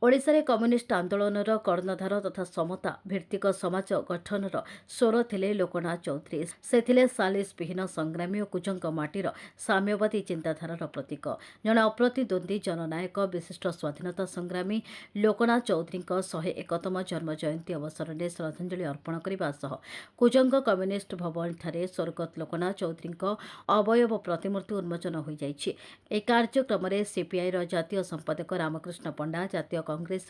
ओडिशारे communist आंदोलनर कर्णधार तथा समता भित्तिक समाज गठनर स्वर थिले लोकनाथ चौधरी। से थिले सालिसविहीन संग्रामी और कुजंग माटीर साम्यवादी चिंताधारार प्रतीक। जड़े अप्रतिद्वंदी जननायक विशिष्ट स्वाधीनता संग्रामी लोकनाथ चौधरी 101तम जन्म जयंती अवसर में श्रद्धांजलि अर्पण करने सह कुजंग कम्युनिस्ट भवन ठारे स्वर्गत लोकनाथ चौधरी अवयव प्रतिमूर्ति उन्मोचन हो जाइछि। ए कार्यक्रम में सीपीआई जातीय संपादक रामकृष्ण पंडा, जातीय कांग्रेस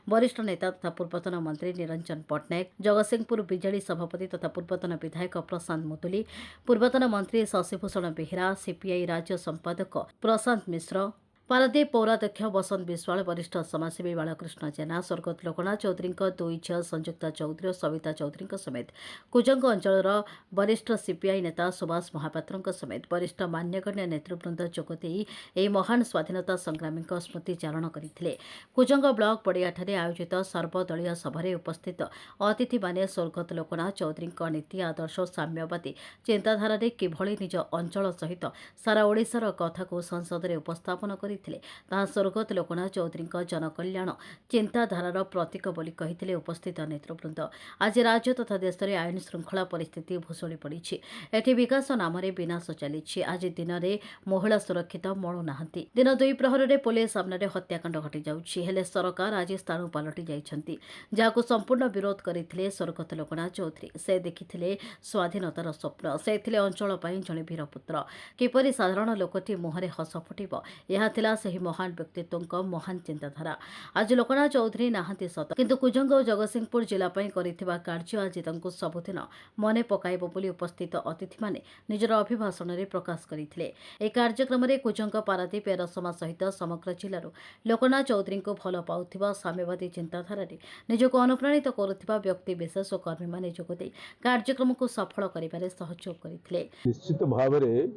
वरिष्ठ नेता तथा पूर्वतन मंत्री निरंजन पट्टनायक, जगतसिंहपुर बीजेडी सभापति तथा पूर्वतन विधायक प्रशांत मुदुली, पूर्वतन मंत्री शशिभूषण बेहेरा, सीपीआई राज्य संपादक प्रशांत मिश्र, पारादीप पौराध्यक्ष बसंत विश्वाल, वरिष्ठ समाजसेवी बालकृष्ण जेना, स्वर्गत लोकनाथ चौधरी दुई झील संयुक्ता चौधरी और सविता चौधरी समेत कुजंग अंचल वरिष्ठ सीपीआई नेता सुभाष महापात्र समेत वरिष्ठ मान्यगण्य नेतृवृंद जोगदे यह महान स्वाधीनता संग्रामी स्मृति चारण करते। कुजंग ब्लॉक पड़ियाठारे आयोजित सर्वदलीय सभारे उपस्थित अतिथि माने स्वर्गत लोकनाथ चौधरी नीति आदर्श साम्यवादी चिंताधारा किभली निज अंचल सहित सारा ओडिशार कथा को संसद में उपस्थापन कर स्वर्गत लोकनाथ चौधरी जनकल्याण चिंताधारार प्रतीक बोली कहिथिले उपस्थित नेतृवृंद। आज राज्य तथा देश में आईन श्रृंखला परिस्थिति भूशुड़ी पड़ी। एठी विकास नाम विनाश चली। आज दिन में महिला सुरक्षित मणु नाहंती। दिन दुई प्रहर पुलिस सामने हत्याकांड घटी जाउछि। हेले सरकार आज स्थाणु पलटि जाइछन्ति, जाहाकु संपूर्ण विरोध करथिले स्वर्गत लोकनाथ चौधरी। से देखिथिले स्वाधीनतार स्वप्न। से थिले अंचल पई जणे वीरपुत्र। किपरि साधारण लोकटी मुहरे हस फुटिब, यह थिला सही महान व्यक्तित्व महान चिंताधारा। आज लोकनाथ चौधरी नाहांती सत, किंतु कुजंग और जगतसिंहपुर जिला करिथिबा कार्य आज तांकु सबुदिन मने पकाइबो बोली उपस्थित अतिथि माने निजर अभिभाषण में प्रकाश करथिले। ए कार्यक्रम में कुजंग, पारादीप, एरसमा सहित समग्र जिलूर लोकनाथ चौधरी को भल पाउथिबा साम्यवादी चिंताधारा निजको अनुप्राणित करुथिबा व्यक्ति विशेष और कर्मी माने जोगदे कार्यक्रम को सफल करिबारे सहयोग करथिले। निश्चित भाव में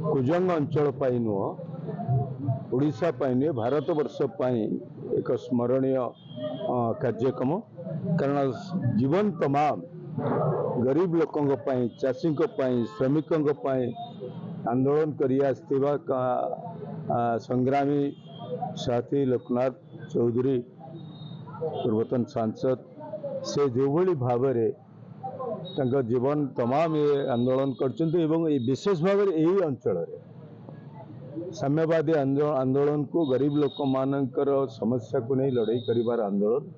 कुजंग अंचल पाई ओडिशा पाई भारत वर्ष पाई एक स्मरणीय कार्यक्रम। कारण जीवन तमाम गरीब लोकों पाई, चाषी पाई, श्रमिकों पाई आंदोलन करिया संग्रामी साथी लोकनाथ चौधरी पूर्वतन सांसद से जो भली भाव में जीवन तमाम ये आंदोलन करछन्ते एवं विशेष भाव में यही अंचल साम्यवादी आंदोलन को गरीब लोक मानकर समस्या को नहीं लड़ाई करिवार आंदोलन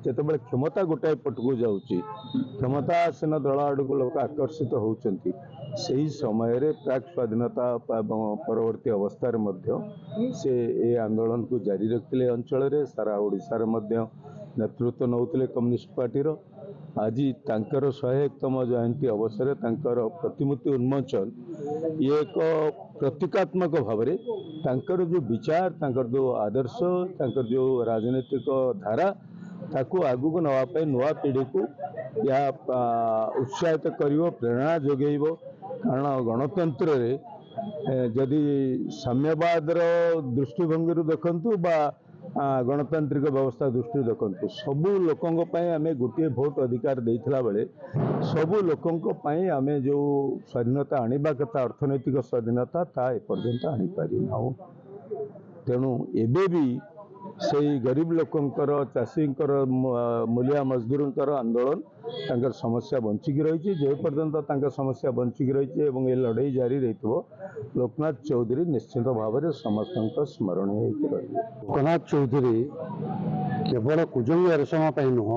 जिते क्षमता गोटाए पटकू जाऊँगी, क्षमता आसीन दल आड़क लोक आकर्षित होती से समय प्राक स्वाधीनता परवर्ती अवस्था से ये आंदोलन को जारी रखते अंचल सारा ओडिशार नेतृत्व नौते कम्युनिस्ट पार्टी। आज तांकर 101तम जयंती अवसर तांकर प्रतिमूर्ति उन्मोचन ये एक प्रतीकात्मक भाव में तांकर जो विचार, तांकर जो आदर्श, तांकर जो राजनीतिक धारा ताकू आगू नवापाई नुआ पीढ़ी को या उत्साहित करिवो, प्रेरणा जोगेइबो। कारण गणतंत्र रे जदि साम्यवाद दृष्टिभंगी देखंतु बा गणतांत्रिक व्यवस्था दृष्टि देखते सबू लोकों आम गोटे भोट अधिकार देता बेले सबू लोकों आम जो स्वाधीनता आनिबा कथा अर्थनैतिक स्वाधीनता ता एपर्यंत आनी पारि ना। तेणु एबे भी से गरीब लोकंकर, चाषींकर, मूलिया मजदूर आंदोलन तांकर समस्या बंचिकी रही। जे पर्यंत तांकर समस्या बंचिकी रही एवं ये लड़ाई जारी रही लोकनाथ चौधरी निश्चित भाव में समस्त स्मरणीय रही। लोकनाथ चौधरी केवल कुजंग एरसमा नुह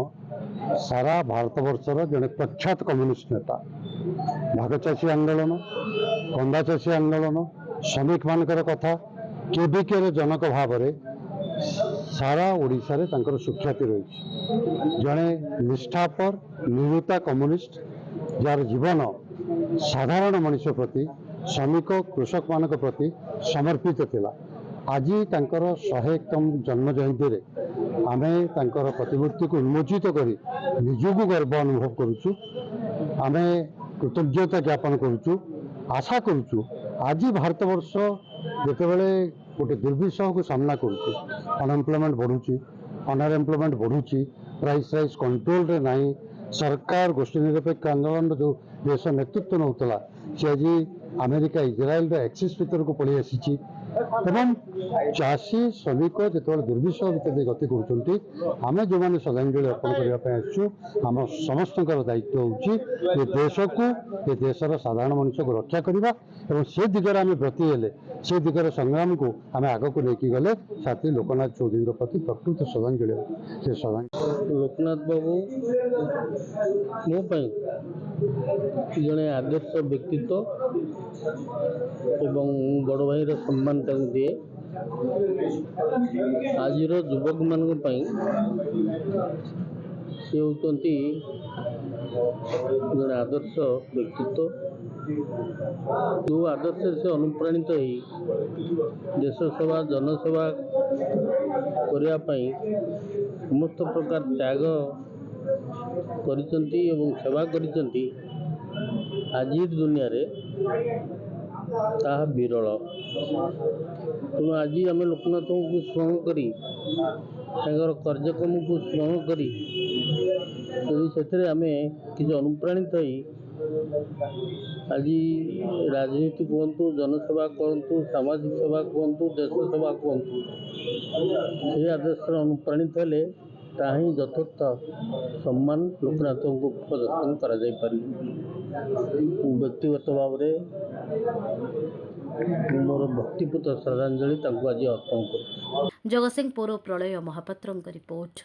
सारा भारतवर्षर जड़े प्रख्यात कम्युनिस्ट नेता। भागचाषी आंदोलन, कंदा चाषी आंदोलन, श्रमिक मानकर कथा केबिके जनक भाव में सारा ओडिशा रे तांकर सुख्याति रही। जड़े निष्ठापर निरुता कम्युनिस्ट जार जीवन साधारण मनुष्य प्रति, श्रमिक कृषक मान प्रति समर्पित थिला। आज तांकर 101तम जन्म जयंती रे आमे तांकर प्रतिमूर्ति को उन्मोचित करी निजको गर्व अनुभव करुचु। आमे कृतज्ञता ज्ञापन करुचु। आशा करुचु आज भारतवर्ष जितेबाला गोटे दुर्विषह को सामना करुचु, अनएम्प्लॉयमेंट बढ़ुची, अनएम्प्लॉयमेंट बढ़ुची, प्राइस राइज कंट्रोल रे नहीं, सरकार गोष्ठी निरपेक्ष आंदोलन जो देश नेतृत्व नौला सी आज अमेरिका इज्राएल एक्सिस भीतर को पलि आसी ଏବଂ ଚାଷୀ ଶ୍ରମିକ ଯେତେବେଳେ ଦୁର୍ବିଷହ ଭିତରେ ଗତି କରୁଛନ୍ତି ଆମେ ଯେଉଁମାନେ ଶ୍ରଦ୍ଧାଞ୍ଜଳି ଅର୍ପଣ କରିବା ପାଇଁ ଆସିଛୁ ଆମ ସମସ୍ତଙ୍କର ଦାୟିତ୍ୱ ହେଉଛି ଏ ଦେଶକୁ ଏ ଦେଶର ସାଧାରଣ ମଣିଷକୁ ରକ୍ଷା କରିବା ଏବଂ ସେ ଦିଗରେ ଆମେ ବ୍ରତୀ ହେଲେ ସେ ଦିଗର ସଂଗ୍ରାମକୁ ଆମେ ଆଗକୁ ନେଇକି ଗଲେ ସାଥୀ ଲୋକନାଥ ଚୌଧୁରୀଙ୍କ ପ୍ରତି ପ୍ରକୃତ ଶ୍ରଦ୍ଧାଞ୍ଜଳି ହେବ। ସେ ଶ୍ରଦ୍ଧାଞ୍ଜଳି ଲୋକନାଥ ବାବୁ ମୋ ପାଇଁ ଜଣେ ଆଦର୍ଶ ବ୍ୟକ୍ତିତ୍ୱ ଏବଂ ବଡ଼ ଭାଇର ସମ୍ମାନ ତାଙ୍କୁ ଦିଏ। ଆଜିର ଯୁବକମାନଙ୍କ ପାଇଁ ସେ ହେଉଛନ୍ତି ଜଣେ ଆଦର୍ଶ ବ୍ୟକ୍ତିତ୍ୱ, ଯେଉଁ ଆଦର୍ଶରେ ସେ ଅନୁପ୍ରାଣିତ ହୋଇ ଦେଶ ସେବା ଜନସେବା କରିବା ପାଇଁ ସମସ୍ତ ପ୍ରକାର ତ୍ୟାଗ କରିଛନ୍ତି ଏବଂ ସେବା କରିଛନ୍ତି। ଆଜିର ଦୁନିଆରେ ତାହା ବିରଳ। ତେଣୁ ଆଜି ଆମେ ଲୋକନାଥଙ୍କୁ ସ୍ମରଣ କରି ତାଙ୍କର କାର୍ଯ୍ୟକ୍ରମକୁ ସ୍ମରଣ କରି ଯଦି ସେଥିରେ ଆମେ କିଛି ଅନୁପ୍ରାଣିତ ହୋଇ ଆଜି ରାଜନୀତି କୁହନ୍ତୁ, ଜନସେବା କୁହନ୍ତୁ, ସାମାଜିକ ସେବା କୁହନ୍ତୁ, ଦେଶ ସେବା କୁହନ୍ତୁ, ସେହି ଆଦର୍ଶରେ ଅନୁପ୍ରାଣିତ ହେଲେ ତାହା ହିଁ ଯଥାର୍ଥ ସମ୍ମାନ ଲୋକନାଥଙ୍କୁ ପ୍ରଦର୍ଶନ କରାଯାଇପାରିବ। ବ୍ୟକ୍ତିଗତ ଭାବରେ ମୋର ଭକ୍ତିପୂତ ଶ୍ରଦ୍ଧାଞ୍ଜଳି ତାଙ୍କୁ ଆଜି ଅର୍ପଣ କରୁଛି। ଜଗତସିଂହପୁର ପ୍ରଳୟ ମହାପାତ୍ରଙ୍କ ରିପୋର୍ଟ।